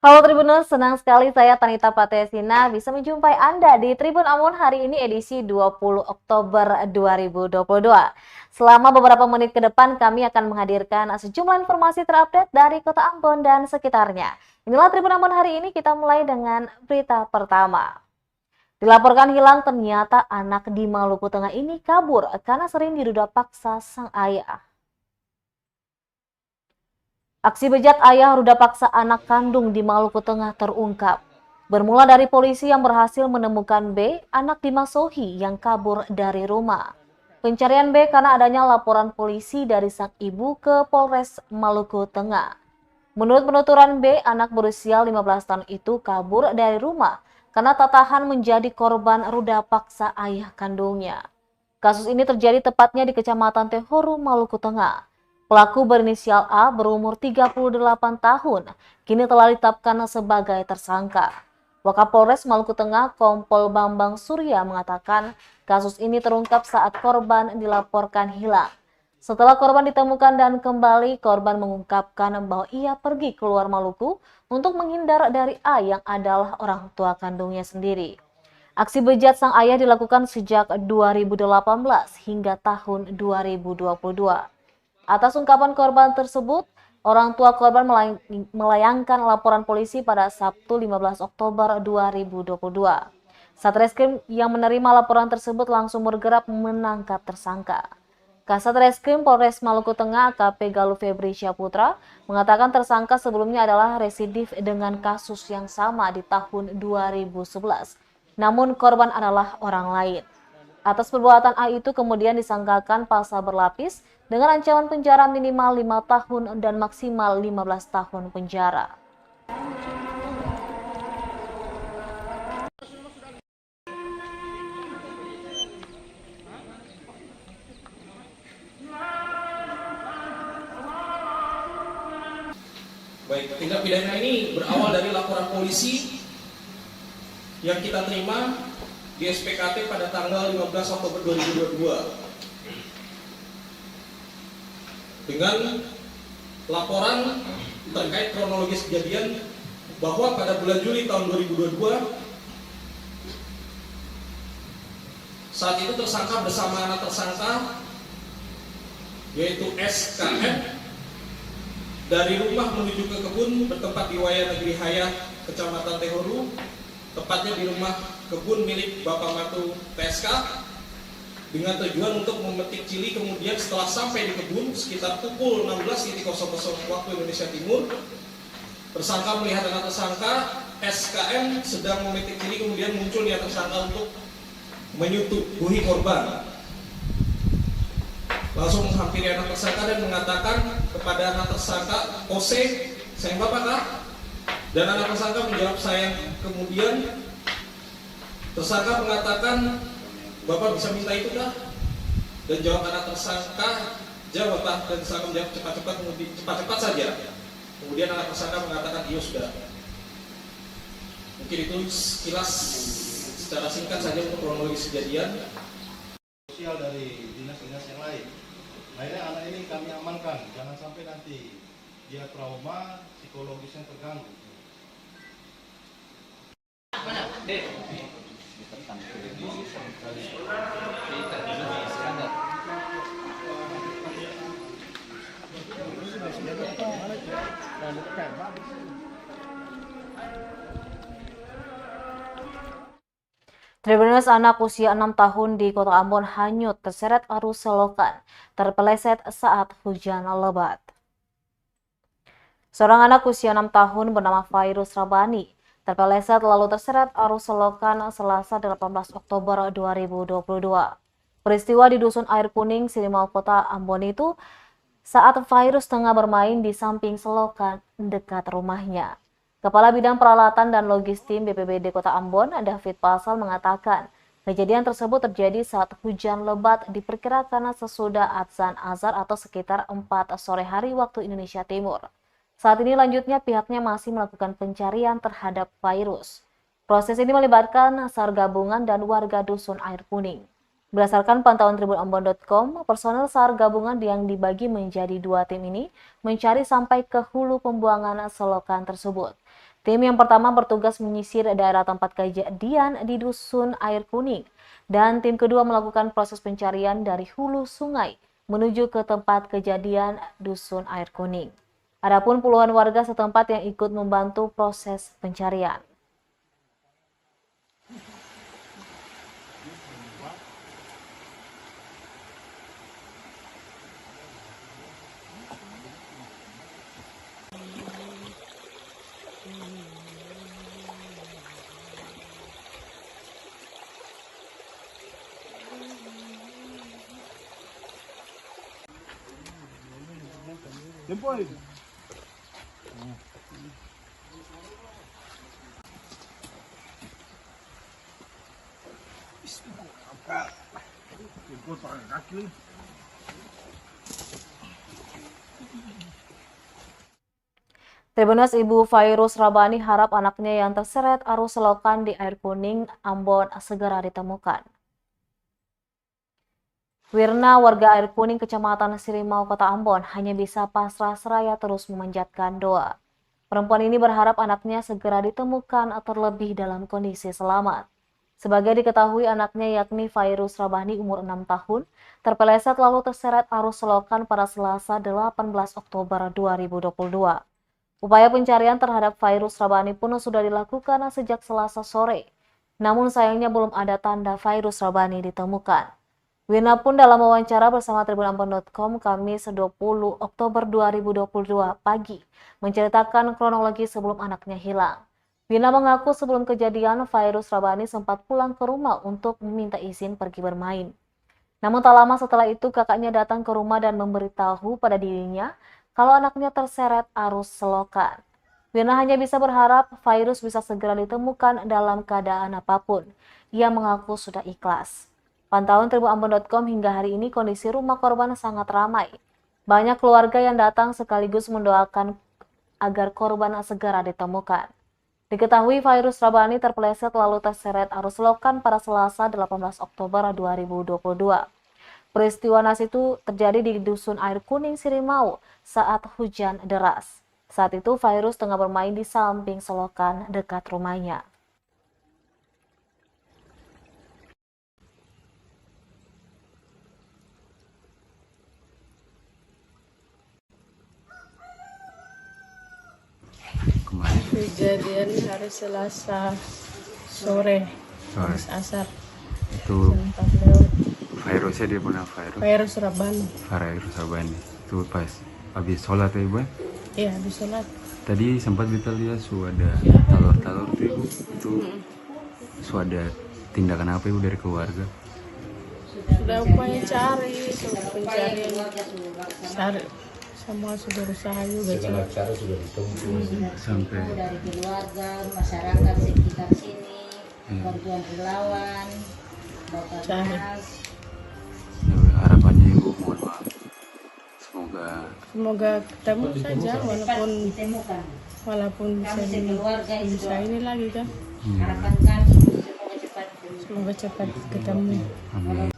Halo Tribuners, senang sekali saya Tanita Patesina bisa menjumpai Anda di Tribun Ambon hari ini edisi 20 Oktober 2022. Selama beberapa menit ke depan kami akan menghadirkan sejumlah informasi terupdate dari Kota Ambon dan sekitarnya. Inilah Tribun Ambon hari ini, kita mulai dengan berita pertama. Dilaporkan hilang, ternyata anak di Maluku Tengah ini kabur karena sering diduga paksa sang ayah. Aksi bejat ayah ruda paksa anak kandung di Maluku Tengah terungkap. Bermula dari polisi yang berhasil menemukan B, anak Dimas Sohi yang kabur dari rumah. Pencarian B karena adanya laporan polisi dari sang ibu ke Polres Maluku Tengah. Menurut penuturan B, anak berusia 15 tahun itu kabur dari rumah karena tak tahan menjadi korban ruda paksa ayah kandungnya. Kasus ini terjadi tepatnya di Kecamatan Tehoru, Maluku Tengah. Pelaku berinisial A berumur 38 tahun, kini telah ditetapkan sebagai tersangka. Wakapolres Maluku Tengah Kompol Bambang Surya mengatakan kasus ini terungkap saat korban dilaporkan hilang. Setelah korban ditemukan dan kembali, korban mengungkapkan bahwa ia pergi keluar Maluku untuk menghindar dari A yang adalah orang tua kandungnya sendiri. Aksi bejat sang ayah dilakukan sejak 2018 hingga tahun 2022. Atas ungkapan korban tersebut, orang tua korban melayangkan laporan polisi pada Sabtu 15 Oktober 2022. Satreskrim yang menerima laporan tersebut langsung bergerak menangkap tersangka. Kasat Reskrim Polres Maluku Tengah AKP Galuh Febri Syaputra mengatakan tersangka sebelumnya adalah residif dengan kasus yang sama di tahun 2011. Namun korban adalah orang lain. Atas perbuatan A itu kemudian disangkakan pasal berlapis dengan ancaman penjara minimal 5 tahun dan maksimal 15 tahun penjara. Baik, tindak pidana ini berawal dari laporan polisi yang kita terima di SPKT pada tanggal 15 Oktober 2022 dengan laporan terkait kronologis kejadian bahwa pada bulan Juli tahun 2022 saat itu tersangka bersama anak tersangka yaitu SKM dari rumah menuju ke kebun bertempat di Waya Negeri Hayah, Kecamatan Tehoru, tepatnya di rumah kebun milik Bapak Matu TSK, dengan tujuan untuk memetik cili. Kemudian setelah sampai di kebun sekitar pukul 16.00 waktu Indonesia Timur, tersangka melihat anak tersangka SKM sedang memetik cili, kemudian muncul niat tersangka untuk menyutubuhi korban. Langsung menghampiri anak tersangka dan mengatakan kepada anak tersangka, "Ose, sayang bapak kak?" Dan anak tersangka menjawab, "Sayang." Kemudian tersangka mengatakan, "Bapak bisa minta itu kak?" Dan jawab anak tersangka, "Jawab pak." Dan tersangka menjawab, "Cepat-cepat saja." Kemudian anak tersangka mengatakan, "Iya sudah." Mungkin itu sekilas secara singkat saja untuk kronologis kejadian. Sosial dari dinas-dinas yang lain. Akhirnya anak ini kami amankan, jangan sampai nanti dia trauma, psikologisnya terganggu. Tribuners, anak usia 6 tahun di Kota Ambon hanyut terseret arus selokan, terpeleset saat hujan lebat. Seorang anak usia 6 tahun bernama Fairuz Rabani terpeleset lalu terseret arus selokan Selasa 18 Oktober 2022. Peristiwa di Dusun Air Kuning, Silimau, Kota Ambon itu saat Fairuz tengah bermain di samping selokan dekat rumahnya. Kepala Bidang Peralatan dan Logistik BPBD Kota Ambon, David Pasal mengatakan, kejadian tersebut terjadi saat hujan lebat diperkirakan sesudah azan azhar atau sekitar 4 sore hari waktu Indonesia Timur. Saat ini lanjutnya pihaknya masih melakukan pencarian terhadap Fairuz. Proses ini melibatkan SAR gabungan dan warga Dusun Air Kuning. Berdasarkan pantauan tribunambon.com, personel SAR gabungan yang dibagi menjadi 2 tim ini mencari sampai ke hulu pembuangan selokan tersebut. Tim yang pertama bertugas menyisir daerah tempat kejadian di Dusun Air Kuning, dan tim kedua melakukan proses pencarian dari hulu sungai menuju ke tempat kejadian Dusun Air Kuning. Adapun puluhan warga setempat yang ikut membantu proses pencarian. Tribunnews Ibu Fairuz Rabani harap anaknya yang terseret arus selokan di Air Kuning, Ambon segera ditemukan. Wirna, warga Air Kuning, Kecamatan Sirimau, Kota Ambon, hanya bisa pasrah seraya terus memanjatkan doa. Perempuan ini berharap anaknya segera ditemukan terlebih dalam kondisi selamat. Sebagai diketahui, anaknya yakni Fairuz Rabani umur 6 tahun, terpeleset lalu terseret arus selokan pada Selasa 18 Oktober 2022. Upaya pencarian terhadap Fairuz Rabani pun sudah dilakukan sejak Selasa sore. Namun sayangnya belum ada tanda Fairuz Rabani ditemukan. Wirna pun dalam wawancara bersama tribunambon.com Kamis 20 Oktober 2022 pagi menceritakan kronologi sebelum anaknya hilang. Wirna mengaku sebelum kejadian Fairuz Rabani sempat pulang ke rumah untuk meminta izin pergi bermain. Namun tak lama setelah itu kakaknya datang ke rumah dan memberitahu pada dirinya kalau anaknya terseret arus selokan. Wirna hanya bisa berharap Fairuz bisa segera ditemukan dalam keadaan apapun. Ia mengaku sudah ikhlas. Pantauan tribunambon.com hingga hari ini kondisi rumah korban sangat ramai. Banyak keluarga yang datang sekaligus mendoakan agar korban segera ditemukan. Diketahui Fairuz Rabani terpeleset lalu terseret arus selokan pada Selasa 18 Oktober 2022. Peristiwa naas itu terjadi di Dusun Air Kuning, Sirimau saat hujan deras. Saat itu Fairuz tengah bermain di samping selokan dekat rumahnya. Kejadian hari Selasa sore, habis asar Itu jam 4 lewat. Fairuznya dia pernah Fairuz Rabani, Fairuz Rabani itu pas habis sholat ya ibu ya? iya habis sholat. Tadi sempat kita lihat ada talur-talur tuh ibu, itu ada tindakan apa ibu dari keluarga? Sudah upaya cari, sudah pencarian, cari semua sudah berusaha juga Sampai dari keluarga, masyarakat sekitar sini, bantuan relawan, Bapak harapannya ibu mohon maaf, semoga ketemu saja walaupun ditemukan. bisa ini lagi kan. Harapan kami Semoga cepat ketemu. amin.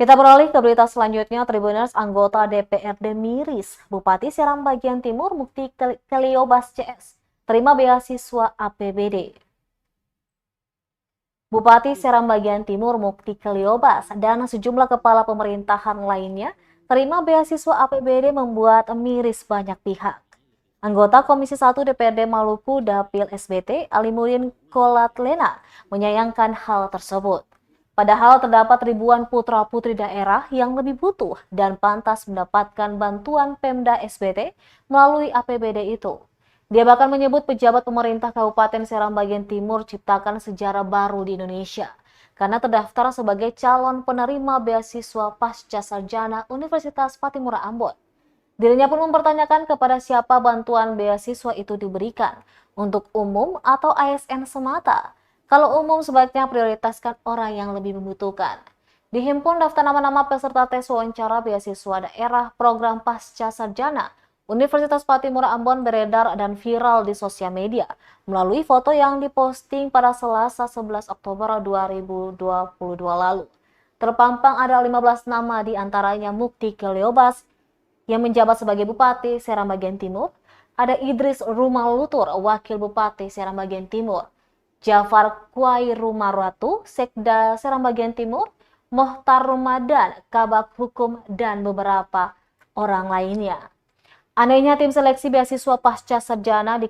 Kita beralih ke berita selanjutnya. Tribunnews, anggota DPRD miris, Bupati Seram Bagian Timur Mukti Keliobas CS terima beasiswa APBD. Bupati Seram Bagian Timur Mukti Keliobas dan sejumlah kepala pemerintahan lainnya terima beasiswa APBD membuat miris banyak pihak. Anggota Komisi 1 DPRD Maluku Dapil SBT Alimuddin Kolatlena menyayangkan hal tersebut. Padahal terdapat ribuan putra-putri daerah yang lebih butuh dan pantas mendapatkan bantuan Pemda SBT melalui APBD itu. Dia bahkan menyebut pejabat pemerintah Kabupaten Seram Bagian Timur ciptakan sejarah baru di Indonesia karena terdaftar sebagai calon penerima beasiswa pasca sarjana Universitas Patimura Ambon. Dirinya pun mempertanyakan kepada siapa bantuan beasiswa itu diberikan, untuk umum atau ASN semata. Kalau umum sebaiknya prioritaskan orang yang lebih membutuhkan. Dihimpun daftar nama-nama peserta tes wawancara beasiswa daerah program pasca sarjana Universitas Patimura Ambon beredar dan viral di sosial media melalui foto yang diposting pada Selasa 11 Oktober 2022 lalu. terpampang ada 15 nama, di antaranya Mukti Keleobas yang menjabat sebagai Bupati Seram Bagian Timur, ada Idris Rumalutur, Wakil Bupati Seram Bagian Timur, Jafar Kuai Rumaratu, Sekda Seram Bagian Timur, Mohtar Ramadan, Kabak Hukum, dan beberapa orang lainnya. Anehnya, tim seleksi beasiswa pasca sarjana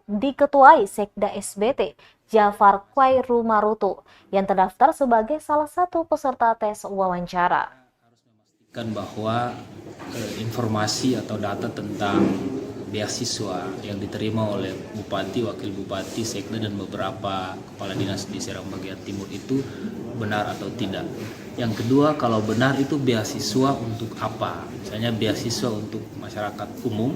diketuai Sekda SBT Jafar Kuai Rumarutu yang terdaftar sebagai salah satu peserta tes wawancara. Kan bahwa informasi atau data tentang beasiswa yang diterima oleh bupati, wakil bupati, sekda dan beberapa kepala dinas di Seram Bagian Timur itu benar atau tidak. Yang kedua, kalau benar itu beasiswa untuk apa? Misalnya beasiswa untuk masyarakat umum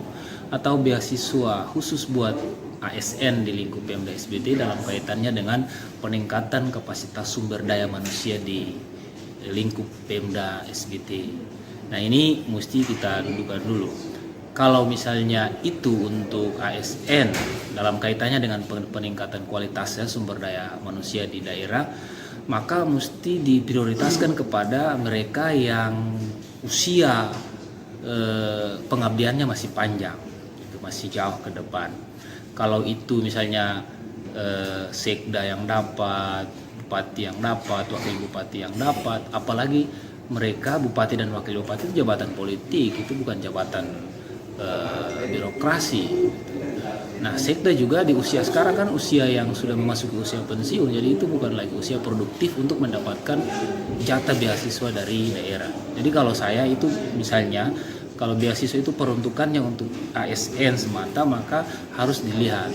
atau beasiswa khusus buat ASN di lingkup Pemda SBT dalam kaitannya dengan peningkatan kapasitas sumber daya manusia di lingkup Pemda SBT. Nah, ini mesti kita dudukkan dulu. Kalau misalnya itu untuk ASN dalam kaitannya dengan peningkatan kualitasnya sumber daya manusia di daerah, maka mesti diprioritaskan kepada mereka yang usia pengabdiannya masih panjang, itu masih jauh ke depan. Kalau itu misalnya sekda yang dapat, bupati yang dapat, wakil bupati yang dapat, apalagi mereka bupati dan wakil bupati itu jabatan politik, itu bukan jabatan birokrasi. Nah, sekda juga di usia sekarang kan usia yang sudah memasuki usia pensiun, jadi itu bukan lagi usia produktif untuk mendapatkan jatah beasiswa dari daerah. Jadi kalau saya itu misalnya kalau beasiswa itu peruntukannya untuk ASN semata, maka harus dilihat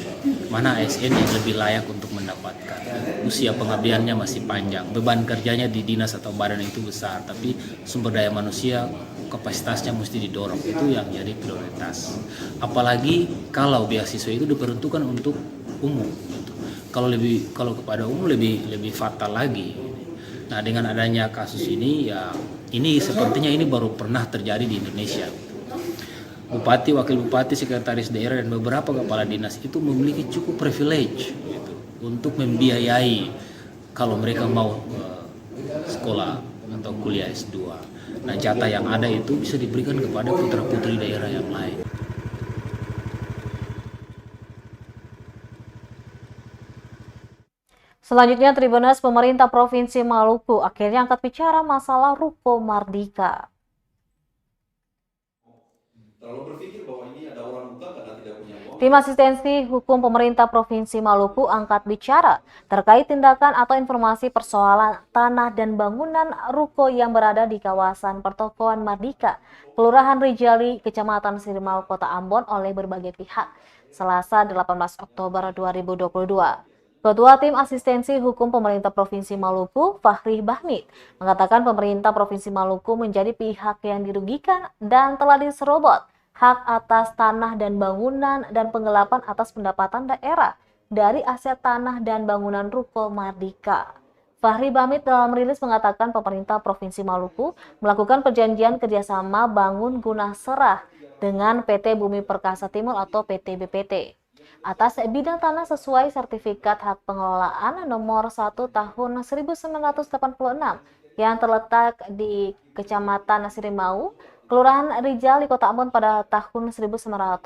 mana ASN yang lebih layak untuk mendapatkan. Usia pengabdiannya masih panjang, beban kerjanya di dinas atau badan itu besar, tapi sumber daya manusia kapasitasnya mesti didorong, itu yang jadi prioritas. Apalagi kalau beasiswa itu diperuntukkan untuk umum, gitu. Kalau kepada umum lebih fatal lagi. Nah, dengan adanya kasus ini, ya ini sepertinya ini baru pernah terjadi di Indonesia. Bupati, wakil bupati, sekretaris daerah dan beberapa kepala dinas itu memiliki cukup privilege gitu, untuk membiayai kalau mereka mau sekolah atau kuliah S2. Nah, jatah yang ada itu bisa diberikan kepada putra-putri daerah yang lain. Selanjutnya, Tribuners, pemerintah Provinsi Maluku akhirnya angkat bicara masalah Ruko Mardika. Tim asistensi hukum pemerintah Provinsi Maluku angkat bicara terkait tindakan atau informasi persoalan tanah dan bangunan ruko yang berada di kawasan pertokoan Mardika, Kelurahan Rijali, Kecamatan Sirmal, Kota Ambon oleh berbagai pihak, Selasa 18 Oktober 2022. Ketua Tim Asistensi Hukum Pemerintah Provinsi Maluku, Fahri Bahmid, mengatakan pemerintah Provinsi Maluku menjadi pihak yang dirugikan dan telah diserobot hak atas tanah dan bangunan dan penggelapan atas pendapatan daerah dari aset tanah dan bangunan Ruko Mardika. Fahri Bahmid dalam rilis mengatakan pemerintah Provinsi Maluku melakukan perjanjian kerjasama bangun guna serah dengan PT Bumi Perkasa Timur atau PT BPT atas bidang tanah sesuai sertifikat hak pengelolaan nomor 1 tahun 1986 yang terletak di Kecamatan Sirimau, Kelurahan Rijal di Kota Ambon pada tahun 1987.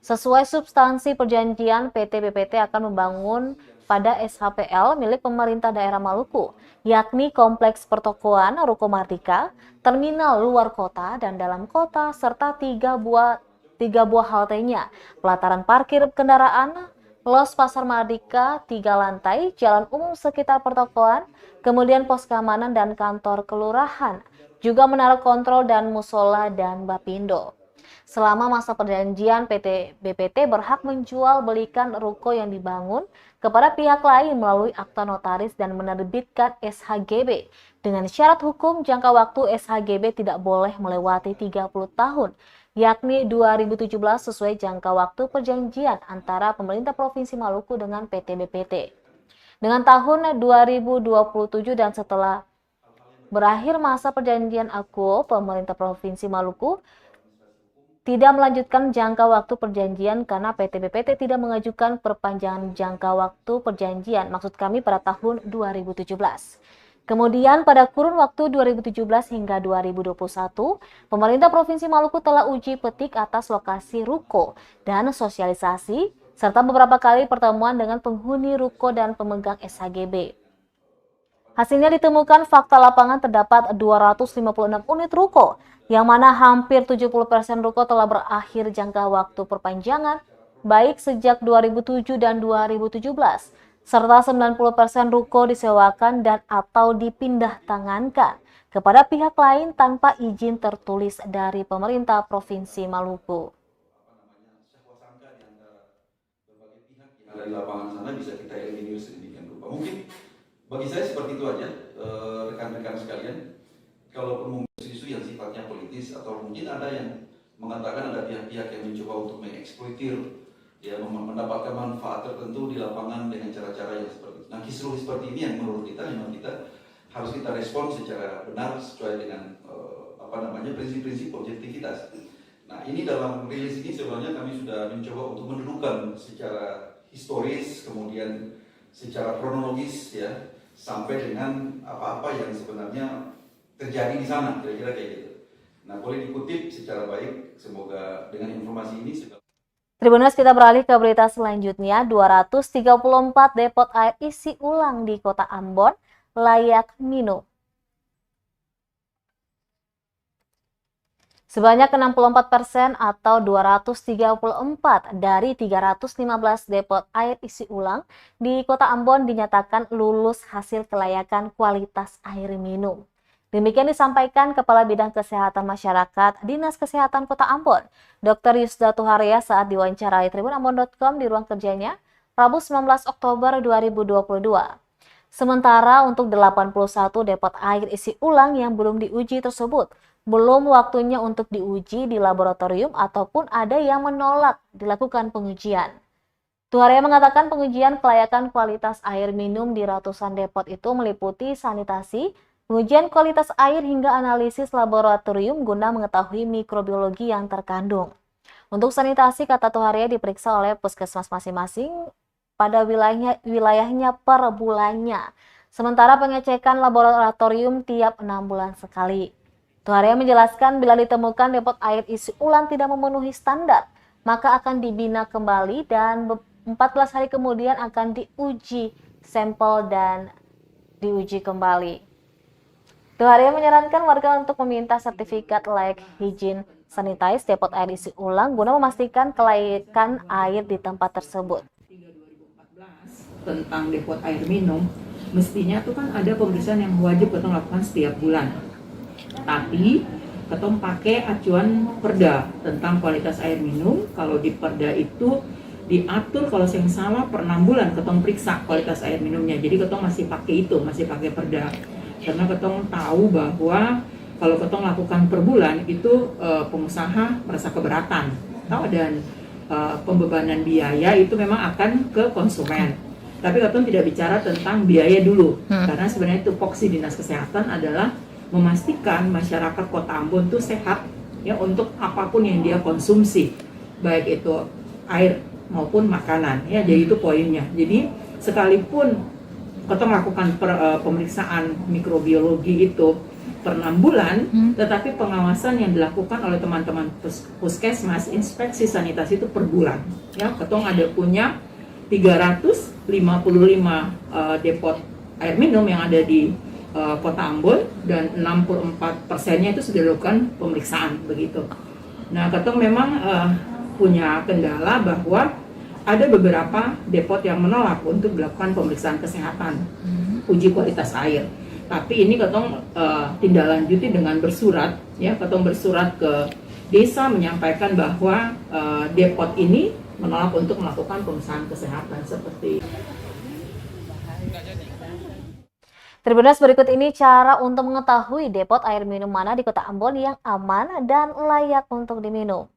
Sesuai substansi perjanjian, PT BPT akan membangun pada SHPL milik pemerintah daerah Maluku, yakni Kompleks Pertokoan Ruko Mardika, terminal luar kota dan dalam kota, serta tiga buah haltenya, pelataran parkir kendaraan, los pasar Mardika, 3 lantai, jalan umum sekitar pertokoan, kemudian pos keamanan dan kantor kelurahan, juga menara kontrol dan musola dan bapindo. Selama masa perjanjian, PT BPT berhak menjual belikan ruko yang dibangun kepada pihak lain melalui akta notaris dan menerbitkan SHGB. Dengan syarat hukum, jangka waktu SHGB tidak boleh melewati 30 tahun, yakni 2017 sesuai jangka waktu perjanjian antara pemerintah Provinsi Maluku dengan PT BPT. Dengan tahun 2027 dan setelah berakhir masa perjanjian akuo, pemerintah Provinsi Maluku tidak melanjutkan jangka waktu perjanjian karena PT BPT tidak mengajukan perpanjangan jangka waktu perjanjian, maksud kami pada tahun 2017. Kemudian pada kurun waktu 2017 hingga 2021, pemerintah Provinsi Maluku telah uji petik atas lokasi ruko dan sosialisasi, serta beberapa kali pertemuan dengan penghuni ruko dan pemegang SHGB. Hasilnya ditemukan fakta lapangan terdapat 256 unit ruko, yang mana hampir 70% ruko telah berakhir jangka waktu perpanjangan, baik sejak 2007 dan 2017, serta 90% ruko disewakan dan atau dipindah tangankan kepada pihak lain tanpa izin tertulis dari pemerintah Provinsi Maluku. Dari lapangan sana bisa kita eliminir sedemikian rupa. Mungkin bagi saya seperti itu aja, rekan-rekan sekalian. Kalaupun mungkin isu yang sifatnya politis atau mungkin ada yang mengatakan ada pihak-pihak yang mencoba untuk mengeksploitir, ya, mendapatkan manfaat tertentu di lapangan dengan cara-cara yang seperti itu. Nah, kisruh seperti ini yang menurut kita memang kita harus kita respon secara benar sesuai dengan prinsip-prinsip objektivitas. Nah, ini dalam rilis ini sebenarnya kami sudah mencoba untuk mendudukan secara historis, kemudian secara kronologis, ya, sampai dengan apa-apa yang sebenarnya terjadi di sana, kira-kira kayak gitu. Nah, boleh dikutip secara baik, semoga dengan informasi ini sudah. Tribuners, kita beralih ke berita selanjutnya. 234 depot air isi ulang di Kota Ambon layak minum. Sebanyak 64% atau 234 dari 315 depot air isi ulang di Kota Ambon dinyatakan lulus hasil kelayakan kualitas air minum. Demikian disampaikan Kepala Bidang Kesehatan Masyarakat Dinas Kesehatan Kota Ambon, Dr. Yusda Tuharia saat diwawancarai tribunambon.com di ruang kerjanya Rabu 19 Oktober 2022. Sementara untuk 81 depot air isi ulang yang belum diuji tersebut, belum waktunya untuk diuji di laboratorium ataupun ada yang menolak dilakukan pengujian. Tuharia mengatakan pengujian kelayakan kualitas air minum di ratusan depot itu meliputi sanitasi, pengujian kualitas air hingga analisis laboratorium guna mengetahui mikrobiologi yang terkandung. Untuk sanitasi, kata Tuharia, diperiksa oleh puskesmas masing-masing pada wilayahnya per bulannya. Sementara pengecekan laboratorium tiap 6 bulan sekali. Tuharia menjelaskan bila ditemukan depot air isi ulang tidak memenuhi standar, maka akan dibina kembali dan 14 hari kemudian akan diuji sampel dan diuji kembali. Tuharia menyarankan warga untuk meminta sertifikat layak hygiene sanitize depot air isi ulang guna memastikan kelayakan air di tempat tersebut. 2014 tentang depot air minum, mestinya tuh kan ada pemeriksaan yang wajib kita lakukan setiap bulan. Tapi ketong pakai acuan Perda tentang kualitas air minum. Kalau di Perda itu diatur kalau saya salah per 6 bulan ketong periksa kualitas air minumnya. Jadi ketong masih pakai itu, masih pakai Perda. Karena ketong tahu bahwa kalau ketong lakukan per bulan itu pengusaha merasa keberatan, dan pembebanan biaya itu memang akan ke konsumen. Tapi ketong tidak bicara tentang biaya dulu, karena sebenarnya tupoksi Dinas Kesehatan adalah memastikan masyarakat Kota Ambon itu sehat, ya, untuk apapun yang dia konsumsi, baik itu air maupun makanan, ya. Jadi itu poinnya. Jadi sekalipun kita melakukan pemeriksaan mikrobiologi itu per 6 bulan, tetapi pengawasan yang dilakukan oleh teman-teman puskesmas, inspeksi sanitasi itu per bulan. Ya, ketong ada punya 355 depot air minum yang ada di Kota Ambon dan 64%-nya itu sudah dilakukan pemeriksaan begitu. Nah, ketong memang punya kendala bahwa ada beberapa depot yang menolak untuk dilakukan pemeriksaan kesehatan, uji kualitas air. Tapi ini ketong tindak lanjuti dengan bersurat, ya, ketong bersurat ke desa menyampaikan bahwa depot ini menolak untuk melakukan pemeriksaan kesehatan seperti. Tribuners, berikut ini cara untuk mengetahui depot air minum mana di Kota Ambon yang aman dan layak untuk diminum.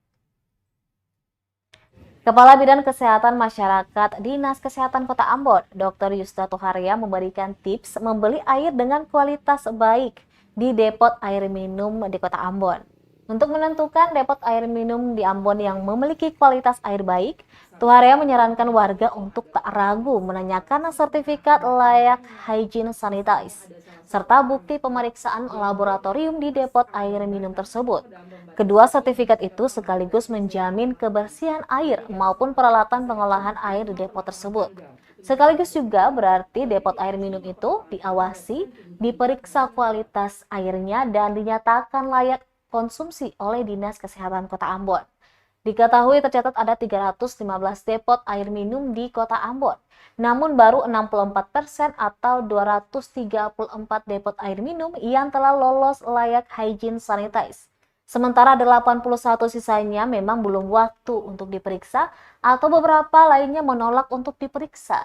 Kepala Bidang Kesehatan Masyarakat Dinas Kesehatan Kota Ambon, Dr. Yusda Tuharia memberikan tips membeli air dengan kualitas baik di depot air minum di Kota Ambon. Untuk menentukan depot air minum di Ambon yang memiliki kualitas air baik, Tuharia menyarankan warga untuk tak ragu menanyakan sertifikat layak hygiene sanitize. serta bukti pemeriksaan laboratorium di depot air minum tersebut. Kedua sertifikat itu sekaligus menjamin kebersihan air maupun peralatan pengolahan air di depot tersebut. Sekaligus juga berarti depot air minum itu diawasi, diperiksa kualitas airnya, dan dinyatakan layak konsumsi oleh Dinas Kesehatan Kota Ambon. Diketahui tercatat ada 315 depot air minum di Kota Ambon, namun baru 64% atau 234 depot air minum yang telah lolos layak hygiene sanitize. Sementara 81 sisanya memang belum waktu untuk diperiksa atau beberapa lainnya menolak untuk diperiksa.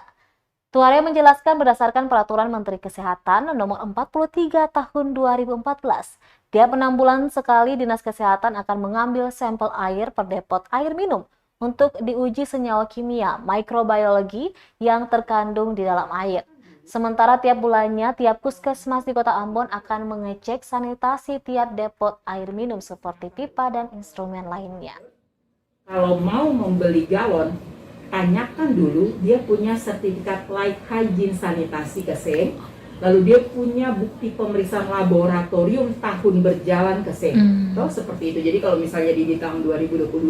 Tuare menjelaskan berdasarkan Peraturan Menteri Kesehatan Nomor 43 Tahun 2014, tiap 6 bulan sekali Dinas Kesehatan akan mengambil sampel air per depot air minum untuk diuji senyawa kimia, mikrobiologi yang terkandung di dalam air. Sementara tiap bulannya, tiap puskesmas di Kota Ambon akan mengecek sanitasi tiap depot air minum seperti pipa dan instrumen lainnya. Kalau mau membeli galon, tanyakan dulu dia punya sertifikat layak hygiene sanitasi KSEM, lalu dia punya bukti pemeriksaan laboratorium tahun berjalan KSEM. Tahu seperti itu. Jadi kalau misalnya di tahun 2022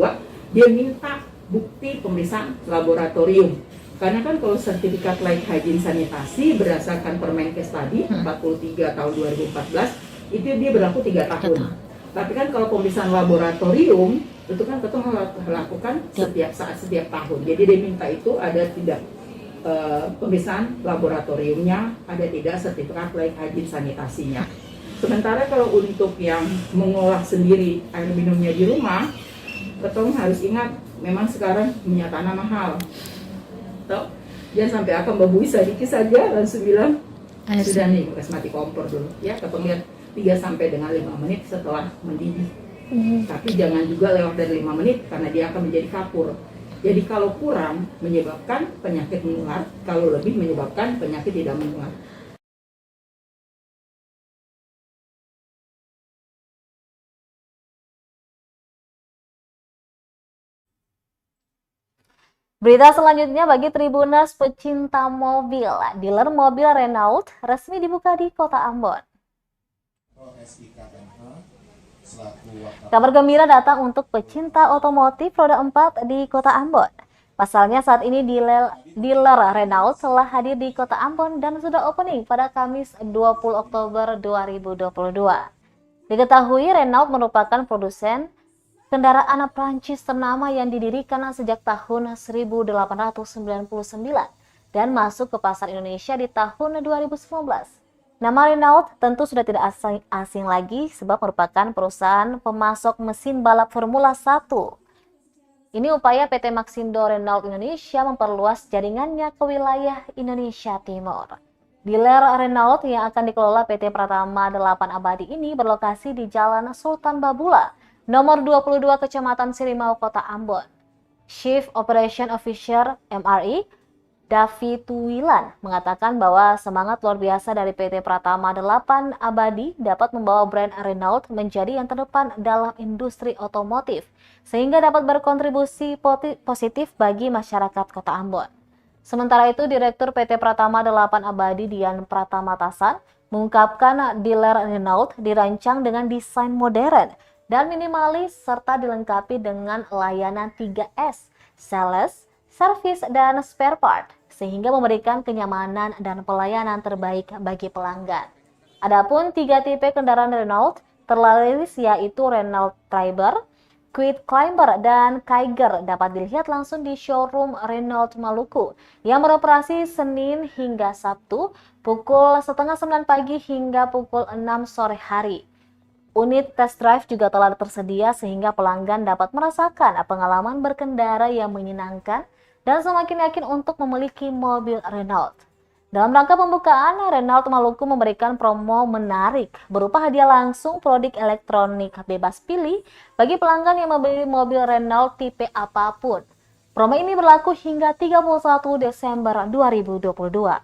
dia minta bukti pemeriksaan laboratorium. Karena kan kalau sertifikat layak hygiene sanitasi berdasarkan Permenkes tadi 43 tahun 2014 itu dia berlaku 3 tahun. Tapi kan kalau pemeriksaan laboratorium itu kan kita melakukan setiap saat, setiap tahun. Jadi dia minta itu ada tidak pemeriksaan laboratoriumnya, ada tidak sertifikat layak hygiene sanitasinya. Sementara kalau untuk yang mengolah sendiri air minumnya di rumah, kita harus ingat memang sekarang minyak tanah mahal. Jangan sampai akan babui sedikit saja langsung bilang sudah nih bekas mati kompor dulu ya, kita lihat 3 sampai dengan 5 menit setelah mendidih. Tapi jangan juga lewat dari 5 menit karena dia akan menjadi kapur. Jadi kalau kurang menyebabkan penyakit menular, kalau lebih menyebabkan penyakit tidak menular. Berita selanjutnya bagi Tribuners pecinta mobil, dealer mobil Renault resmi dibuka di Kota Ambon. Kabar gembira datang untuk pecinta otomotif roda 4 di Kota Ambon. Pasalnya saat ini dealer Renault telah hadir di Kota Ambon dan sudah opening pada Kamis 20 Oktober 2022. Diketahui Renault merupakan produsen kendaraan Prancis ternama yang didirikan sejak tahun 1899 dan masuk ke pasar Indonesia di tahun 2019. Nama Renault tentu sudah tidak asing lagi sebab merupakan perusahaan pemasok mesin balap Formula 1. Ini upaya PT Maxindo Renault Indonesia memperluas jaringannya ke wilayah Indonesia Timur. Dealer Renault yang akan dikelola PT Pratama 8 Abadi ini berlokasi di Jalan Sultan Babula, nomor 22 Kecamatan Sirimau, Kota Ambon. Chief Operation Officer MRI, Davi Tuwilan, mengatakan bahwa semangat luar biasa dari PT Pratama 8 Abadi dapat membawa brand Renault menjadi yang terdepan dalam industri otomotif, sehingga dapat berkontribusi positif bagi masyarakat Kota Ambon. Sementara itu, Direktur PT Pratama 8 Abadi Dian Pratama Tasan mengungkapkan dealer Renault dirancang dengan desain modern dan minimalis serta dilengkapi dengan layanan 3S, sales, service, dan spare part, sehingga memberikan kenyamanan dan pelayanan terbaik bagi pelanggan. Adapun 3 tipe kendaraan Renault terlaris yaitu Renault Triber, Quid Climber, dan Kiger dapat dilihat langsung di showroom Renault Maluku yang beroperasi Senin hingga Sabtu pukul 8:30 pagi hingga pukul 6 sore hari. Unit test drive juga telah tersedia sehingga pelanggan dapat merasakan pengalaman berkendara yang menyenangkan dan semakin yakin untuk memiliki mobil Renault. Dalam rangka pembukaan, Renault Maluku memberikan promo menarik berupa hadiah langsung produk elektronik bebas pilih bagi pelanggan yang membeli mobil Renault tipe apapun. Promo ini berlaku hingga 31 Desember 2022.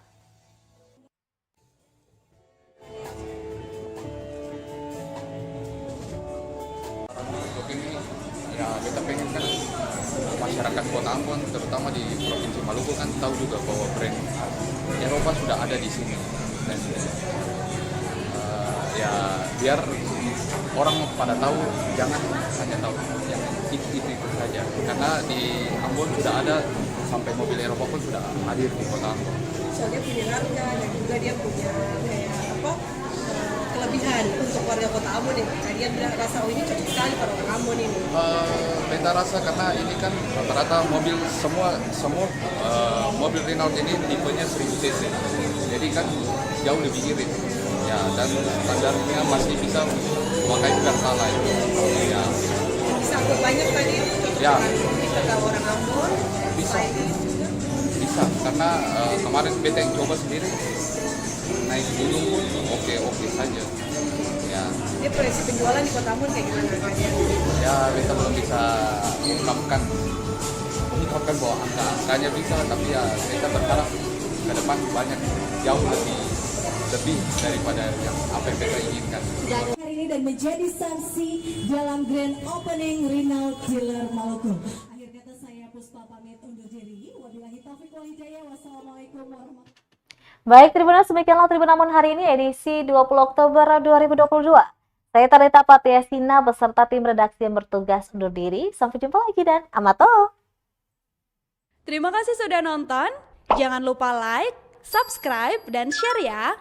Ya kita pengen kan masyarakat Kota Ambon terutama di Provinsi Maluku kan tahu juga bahwa brand Eropa sudah ada di sini dan ya biar orang pada tahu, jangan hanya tahu yang itu saja, karena di Ambon sudah ada, sampai mobil Eropa pun sudah hadir di kota Ambon. Soalnya punya harga dan juga dia punya kayak apa kelebihan untuk warga kota Ambon nih. Dia bilang rasa ini cocok sekali para orang Ambon ini. Beda rasa karena ini kan rata-rata mobil semua mobil Renault ini tipenya 1000 cc, jadi kan jauh lebih irit ya, dan standarnya masih bisa memakai Pertalite ya. Bisa angkut banyak tadi cocok Ya. dengan kata orang Ambon. Bisa karena kemarin beta yang coba sendiri naik gunung pun oke saja ya. Dia proyeksi penjualan di kota Ambon kayak gimana? Ya beta belum bisa mengungkapkan bahwa angkanya bisa, tapi ya beta berharap ke depan banyak, jauh lebih daripada yang apa yang beta inginkan. Hari ini dan menjadi saksi dalam grand opening Renault Dealer Maluku. Akhir kata saya Puspa pamit undur diri. Wabillahi taufiq wal hidayah. Wassalamualaikum warahmatullahi wabarakatuh. Baik, Tribuners, demikianlah Tribun Ambon hari ini edisi 20 Oktober 2022. Saya Tarita Patiasina beserta tim redaksi yang bertugas undur diri. Sampai jumpa lagi dan amato. Terima kasih sudah nonton. Jangan lupa like, subscribe, dan share ya.